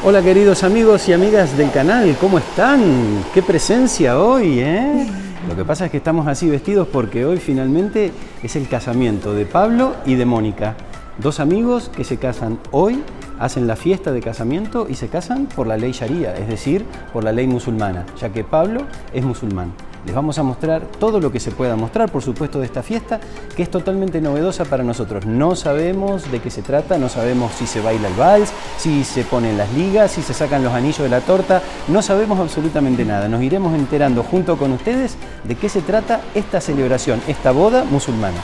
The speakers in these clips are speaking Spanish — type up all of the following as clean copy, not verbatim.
Hola queridos amigos y amigas del canal, ¿cómo están? ¡Qué presencia hoy, eh! Lo que pasa es que estamos así vestidos porque hoy finalmente es el casamiento de Pablo y de Mónica. Dos amigos que se casan hoy, hacen la fiesta de casamiento y se casan por la ley Sharia, es decir, por la ley musulmana, ya que Pablo es musulmán. Les vamos a mostrar todo lo que se pueda mostrar, por supuesto, de esta fiesta, que es totalmente novedosa para nosotros. No sabemos de qué se trata, no sabemos si se baila el vals, si se ponen las ligas, si se sacan los anillos de la torta, no sabemos absolutamente nada. Nos iremos enterando junto con ustedes de qué se trata esta celebración, esta boda musulmana.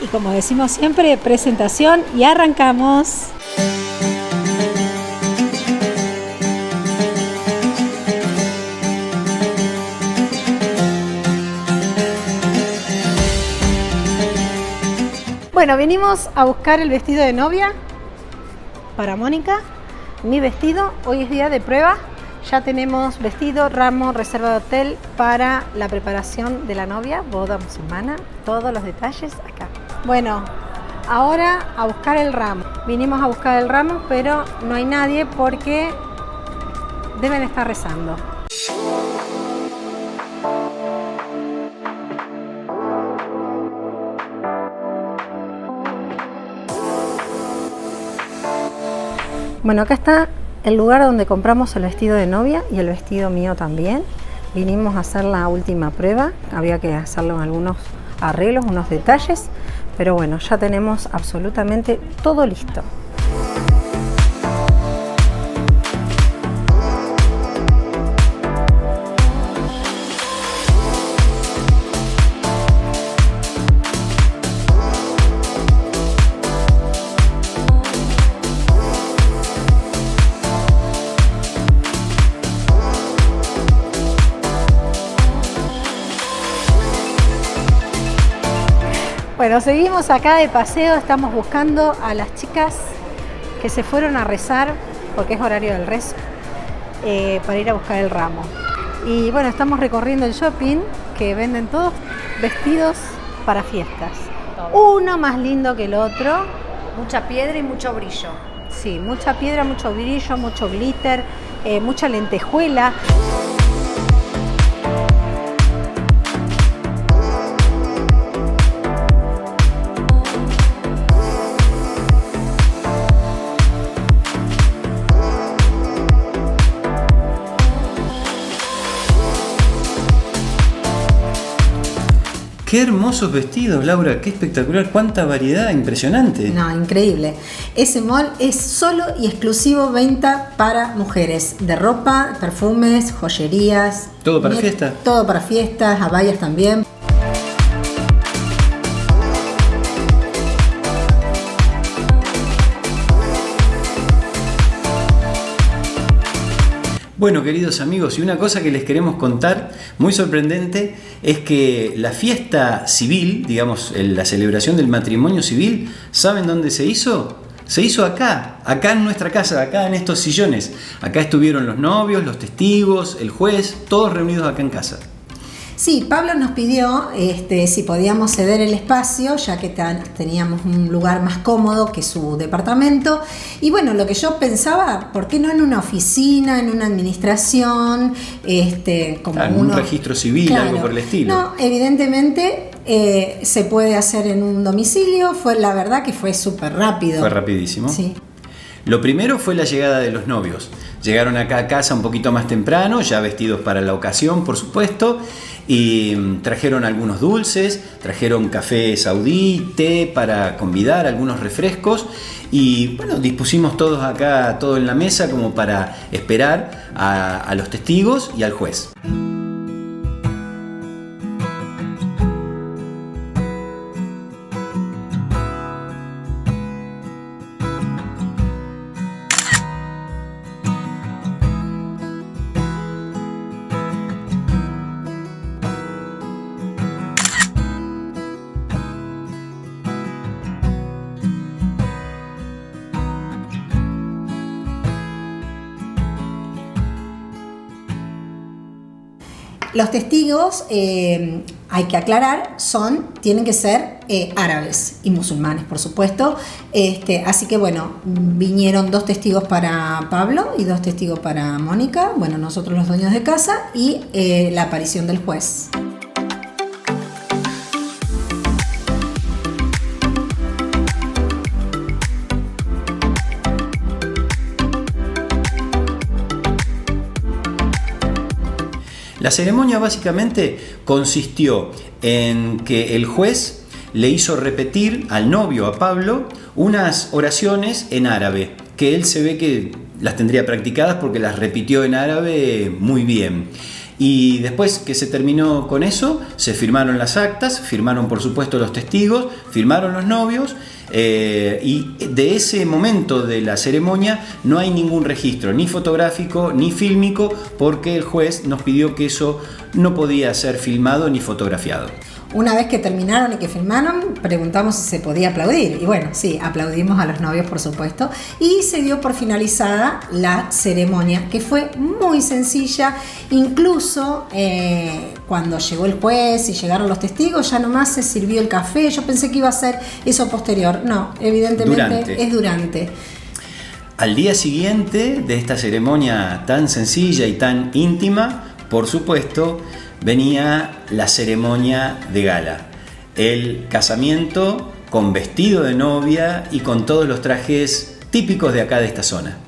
Y como decimos siempre, presentación y arrancamos. Bueno, vinimos a buscar el vestido de novia para Mónica. Mi vestido, hoy es día de prueba. Ya tenemos vestido, ramo, reserva de hotel para la preparación de la novia, boda musulmana. Todos los detalles acá. Bueno, ahora a buscar el ramo. Vinimos a buscar el ramo, pero no hay nadie porque deben estar rezando. Bueno, acá está el lugar donde compramos el vestido de novia y el vestido mío también. Vinimos a hacer la última prueba, había que hacerlo en algunos arreglos, unos detalles, pero bueno, ya tenemos absolutamente todo listo. Bueno, seguimos acá de paseo, estamos buscando a las chicas que se fueron a rezar, porque es horario del rezo, para ir a buscar el ramo. Y bueno, estamos recorriendo el shopping, que venden todos vestidos para fiestas. Uno más lindo que el otro. Mucha piedra y mucho brillo. Sí, mucha piedra, mucho brillo, mucho glitter, mucha lentejuela. ¡Qué hermosos vestidos, Laura! ¡Qué espectacular! ¡Cuánta variedad! ¡Impresionante! No, increíble. Ese mall es solo y exclusivo venta para mujeres. De ropa, perfumes, joyerías. ¿Todo para fiesta? Todo para fiestas, abayas también. Bueno, queridos amigos, y una cosa que les queremos contar, muy sorprendente, es que la fiesta civil, digamos, la celebración del matrimonio civil, ¿saben dónde se hizo? Se hizo acá en nuestra casa, acá en estos sillones. Acá estuvieron los novios, los testigos, el juez, todos reunidos acá en casa. Sí, Pablo nos pidió si podíamos ceder el espacio, ya que teníamos un lugar más cómodo que su departamento. Y bueno, lo que yo pensaba, ¿por qué no en una oficina, en una administración? Como en un registro civil, claro, algo por el estilo. No, evidentemente se puede hacer en un domicilio. La verdad que fue súper rápido. Fue rapidísimo. Sí. Lo primero fue la llegada de los novios. Llegaron acá a casa un poquito más temprano, ya vestidos para la ocasión, por supuesto, y trajeron algunos dulces, trajeron café saudí, té para convidar, algunos refrescos, y bueno, dispusimos todos acá, todo en la mesa como para esperar a los testigos y al juez. Los testigos hay que aclarar, tienen que ser árabes y musulmanes, por supuesto. Así que bueno, vinieron 2 testigos para Pablo y 2 testigos para Mónica, bueno, nosotros los dueños de casa, y la aparición del juez. La ceremonia básicamente consistió en que el juez le hizo repetir al novio, a Pablo, unas oraciones en árabe, que él se ve que las tendría practicadas porque las repitió en árabe muy bien. Y después que se terminó con eso, se firmaron las actas, firmaron por supuesto los testigos, firmaron los novios, y de ese momento de la ceremonia no hay ningún registro, ni fotográfico ni fílmico, porque el juez nos pidió que eso no podía ser filmado ni fotografiado. Una vez que terminaron y que firmaron, preguntamos si se podía aplaudir. Y bueno, sí, aplaudimos a los novios, por supuesto. Y se dio por finalizada la ceremonia, que fue muy sencilla. Incluso cuando llegó el juez y llegaron los testigos, ya nomás se sirvió el café. Yo pensé que iba a ser eso posterior. No, evidentemente es durante. Al día siguiente de esta ceremonia tan sencilla y tan íntima, por supuesto, venía la ceremonia de gala, el casamiento con vestido de novia y con todos los trajes típicos de acá de esta zona.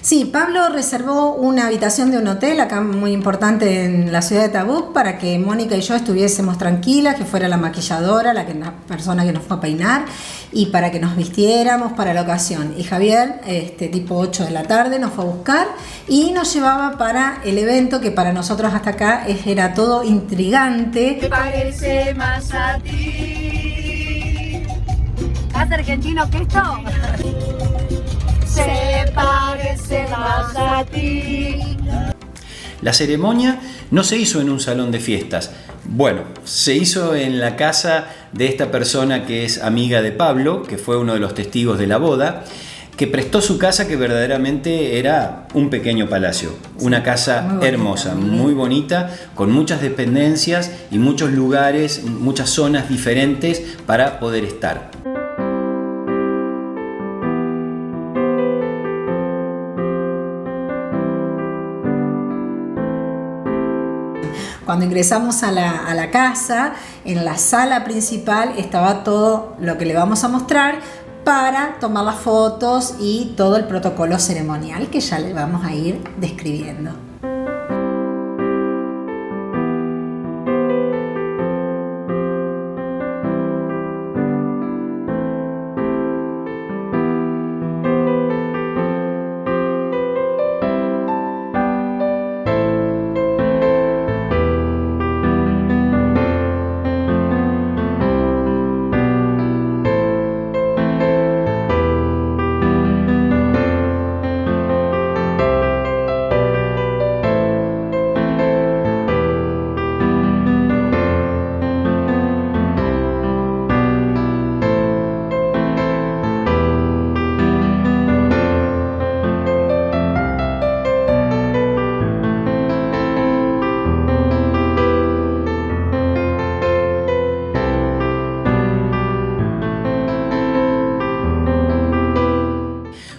Sí, Pablo reservó una habitación de un hotel acá muy importante en la ciudad de Tabuk para que Mónica y yo estuviésemos tranquilas, que fuera la maquilladora, la persona que nos fue a peinar, y para que nos vistiéramos para la ocasión. Y Javier, tipo 8 de la tarde, nos fue a buscar y nos llevaba para el evento, que para nosotros hasta acá era todo intrigante. ¿Te parece más a ti? ¿Más argentino que esto? Se parece más a ti. La ceremonia no se hizo en un salón de fiestas. Bueno, se hizo en la casa de esta persona que es amiga de Pablo, que fue uno de los testigos de la boda, que prestó su casa, que verdaderamente era un pequeño palacio. Una casa muy bonita, hermosa, muy bonita, con muchas dependencias y muchos lugares, muchas zonas diferentes para poder estar. Cuando ingresamos a la casa, en la sala principal estaba todo lo que le vamos a mostrar para tomar las fotos y todo el protocolo ceremonial que ya le vamos a ir describiendo.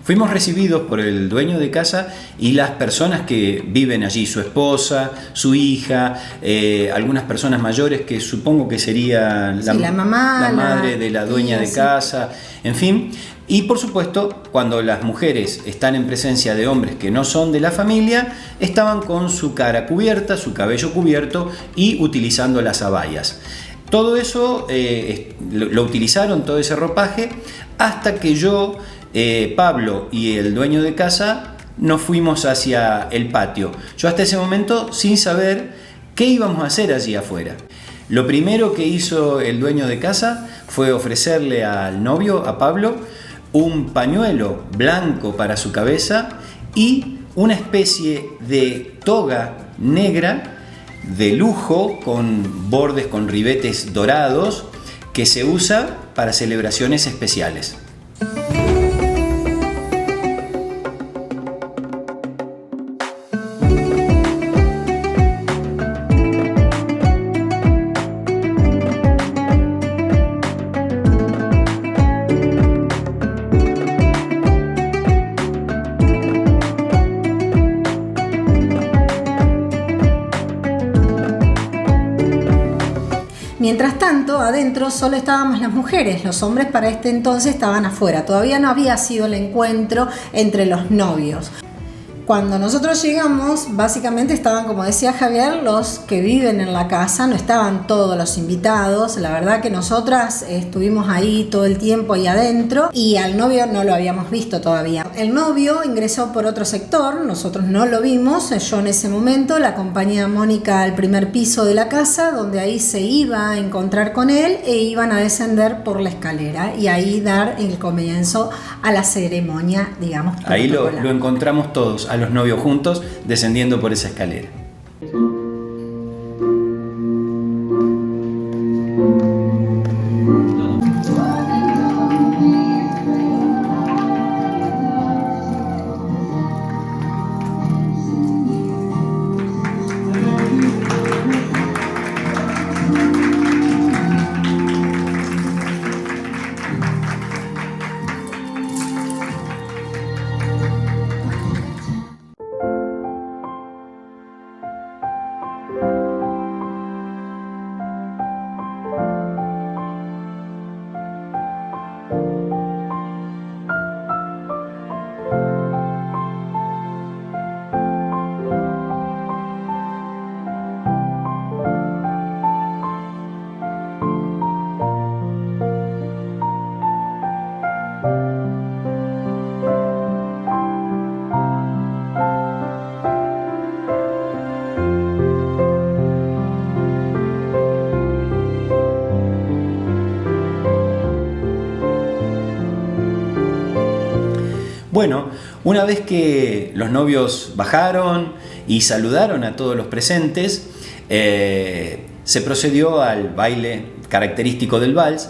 Fuimos recibidos por el dueño de casa y las personas que viven allí, su esposa, su hija, algunas personas mayores que supongo que sería la mamá, la madre de la dueña de casa, en fin. Y por supuesto, cuando las mujeres están en presencia de hombres que no son de la familia, estaban con su cara cubierta, su cabello cubierto y utilizando las abayas. Todo eso lo utilizaron, todo ese ropaje, hasta que yo, Pablo y el dueño de casa nos fuimos hacia el patio. Yo hasta ese momento sin saber qué íbamos a hacer allí afuera. Lo primero que hizo el dueño de casa fue ofrecerle al novio, a Pablo, un pañuelo blanco para su cabeza y una especie de toga negra de lujo con bordes con ribetes dorados que se usa para celebraciones especiales. Mientras tanto, adentro solo estábamos las mujeres, los hombres para este entonces estaban afuera. Todavía no había sido el encuentro entre los novios. Cuando nosotros llegamos, básicamente estaban, como decía Javier, los que viven en la casa, no estaban todos los invitados. La verdad que nosotras estuvimos ahí todo el tiempo ahí adentro y al novio no lo habíamos visto todavía. El novio ingresó por otro sector, nosotros no lo vimos. Yo en ese momento la acompañé a Mónica al primer piso de la casa, donde ahí se iba a encontrar con él e iban a descender por la escalera y ahí dar el comienzo a la ceremonia, digamos. Ahí lo encontramos todos, a los novios juntos descendiendo por esa escalera. Bueno, una vez que los novios bajaron y saludaron a todos los presentes, se procedió al baile característico del vals.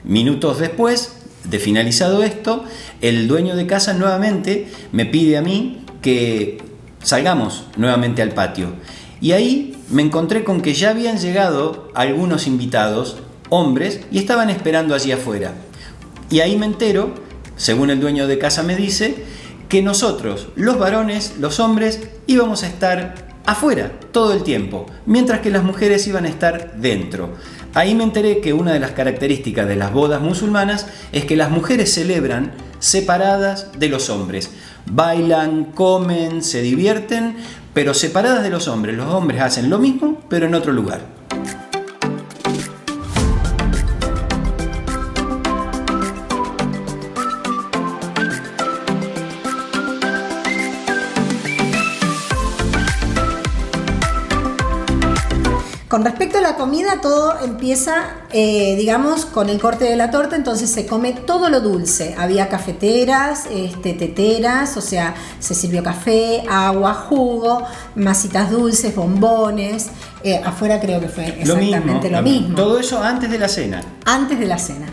Minutos después de finalizado esto, el dueño de casa nuevamente me pide a mí que salgamos nuevamente al patio. Y ahí me encontré con que ya habían llegado algunos invitados, hombres, y estaban esperando allí afuera. Y ahí me entero, según el dueño de casa me dice, que nosotros, los varones, los hombres, íbamos a estar afuera todo el tiempo, mientras que las mujeres iban a estar dentro. Ahí me enteré que una de las características de las bodas musulmanas es que las mujeres celebran separadas de los hombres. Bailan, comen, se divierten, pero separadas de los hombres. Los hombres hacen lo mismo, pero en otro lugar. Con respecto a la comida, todo empieza, digamos, con el corte de la torta, entonces se come todo lo dulce. Había cafeteras, teteras, o sea, se sirvió café, agua, jugo, masitas dulces, bombones. Afuera creo que fue Lo exactamente lo mismo. Todo eso antes de la cena. Antes de la cena.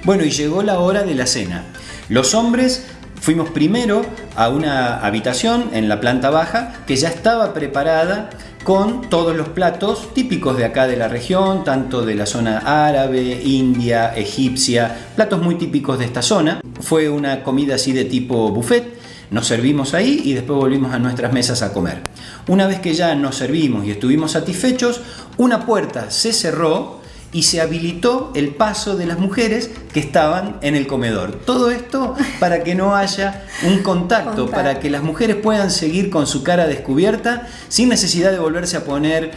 Bueno, y llegó la hora de la cena. Los hombres fuimos primero a una habitación en la planta baja que ya estaba preparada con todos los platos típicos de acá de la región, tanto de la zona árabe, india, egipcia, platos muy típicos de esta zona. Fue una comida así de tipo buffet. Nos servimos ahí y después volvimos a nuestras mesas a comer. Una vez que ya nos servimos y estuvimos satisfechos, una puerta se cerró y se habilitó el paso de las mujeres que estaban en el comedor. Todo esto para que no haya un contacto, para que las mujeres puedan seguir con su cara descubierta sin necesidad de volverse a poner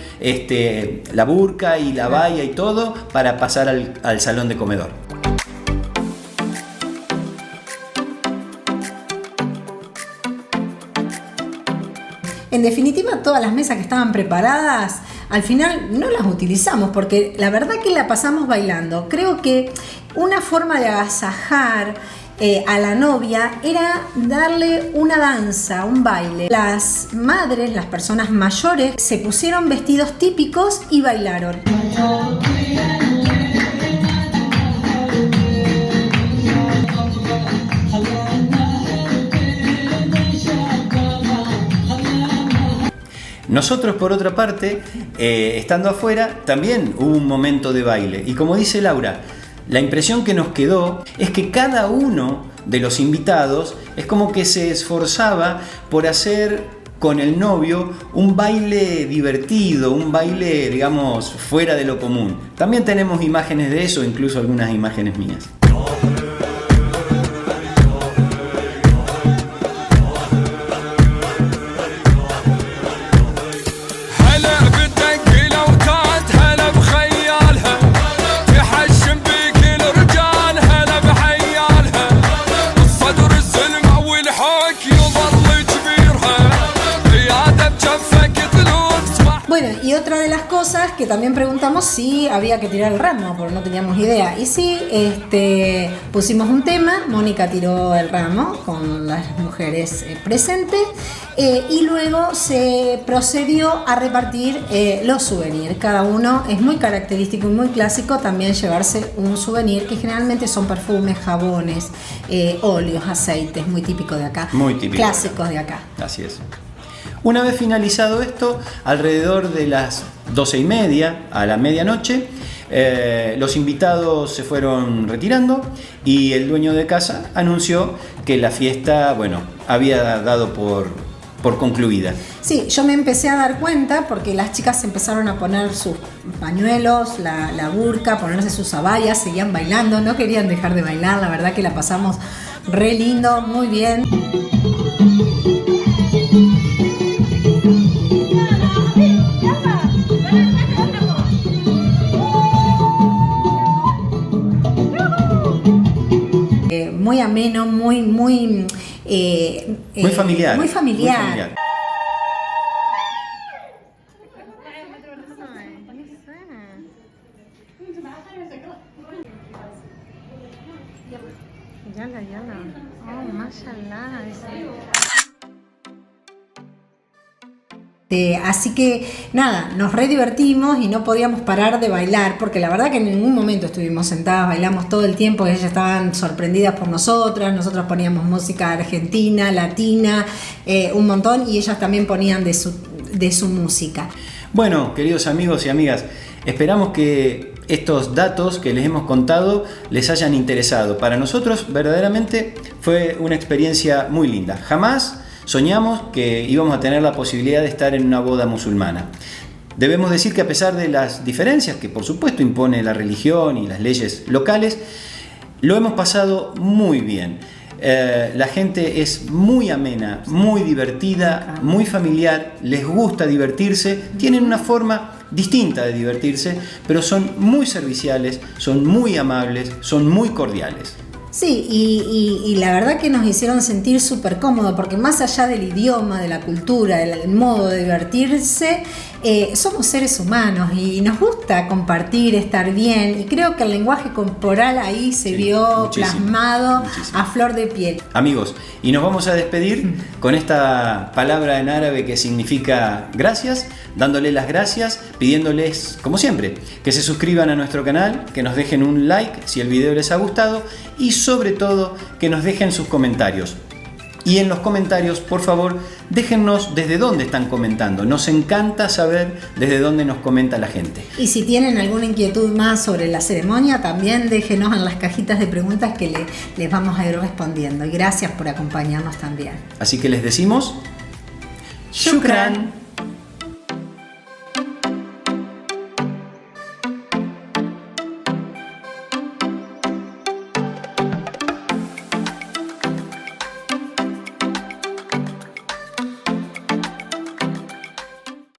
la burka y la baya y todo para pasar al salón de comedor. En definitiva, todas las mesas que estaban preparadas, al final no las utilizamos porque la verdad que la pasamos bailando. Creo que una forma de agasajar a la novia era darle una danza, un baile. Las madres, las personas mayores, se pusieron vestidos típicos y bailaron. Nosotros, por otra parte, estando afuera, también hubo un momento de baile. Y como dice Laura, la impresión que nos quedó es que cada uno de los invitados es como que se esforzaba por hacer con el novio un baile divertido, un baile, digamos, fuera de lo común. También tenemos imágenes de eso, incluso algunas imágenes mías. Bueno, y otra de las cosas que también preguntamos si había que tirar el ramo, porque no teníamos idea. Y sí, pusimos un tema, Mónica tiró el ramo con las mujeres presentes y luego se procedió a repartir los souvenirs. Cada uno es muy característico y muy clásico también llevarse un souvenir, que generalmente son perfumes, jabones, óleos, aceites, muy típico de acá. Muy típico. Clásicos de acá. Así es. Una vez finalizado esto, alrededor de las 12:30 a la medianoche, los invitados se fueron retirando y el dueño de casa anunció que la fiesta, bueno, había dado por concluida. Sí, yo me empecé a dar cuenta porque las chicas empezaron a poner sus pañuelos, la burka, ponerse sus abayas, seguían bailando, no querían dejar de bailar, la verdad que la pasamos re lindo, muy bien. Muy ameno, muy familiar. Muy familiar. Oh, mashallah. Así que nada, nos re divertimos y no podíamos parar de bailar porque la verdad que en ningún momento estuvimos sentadas, bailamos todo el tiempo, ellas estaban sorprendidas por nosotras, nosotros poníamos música argentina, latina, un montón, y ellas también ponían de su música. Bueno, queridos amigos y amigas, esperamos que estos datos que les hemos contado les hayan interesado. Para nosotros verdaderamente fue una experiencia muy linda. Jamás soñamos que íbamos a tener la posibilidad de estar en una boda musulmana. Debemos decir que a pesar de las diferencias que por supuesto impone la religión y las leyes locales, lo hemos pasado muy bien. La gente es muy amena, muy divertida, muy familiar, les gusta divertirse, tienen una forma distinta de divertirse, pero son muy serviciales, son muy amables, son muy cordiales. Sí, y la verdad que nos hicieron sentir súper cómodos, porque más allá del idioma, de la cultura, del modo de divertirse, somos seres humanos y nos gusta compartir, estar bien, y creo que el lenguaje corporal ahí se vio plasmado a flor de piel. Amigos, y nos vamos a despedir con esta palabra en árabe que significa gracias, dándole las gracias, pidiéndoles, como siempre, que se suscriban a nuestro canal, que nos dejen un like si el video les ha gustado y sobre todo que nos dejen sus comentarios. Y en los comentarios, por favor, déjennos desde dónde están comentando. Nos encanta saber desde dónde nos comenta la gente. Y si tienen alguna inquietud más sobre la ceremonia, también déjenos en las cajitas de preguntas que les vamos a ir respondiendo. Y gracias por acompañarnos también. Así que les decimos, ¡Shukran!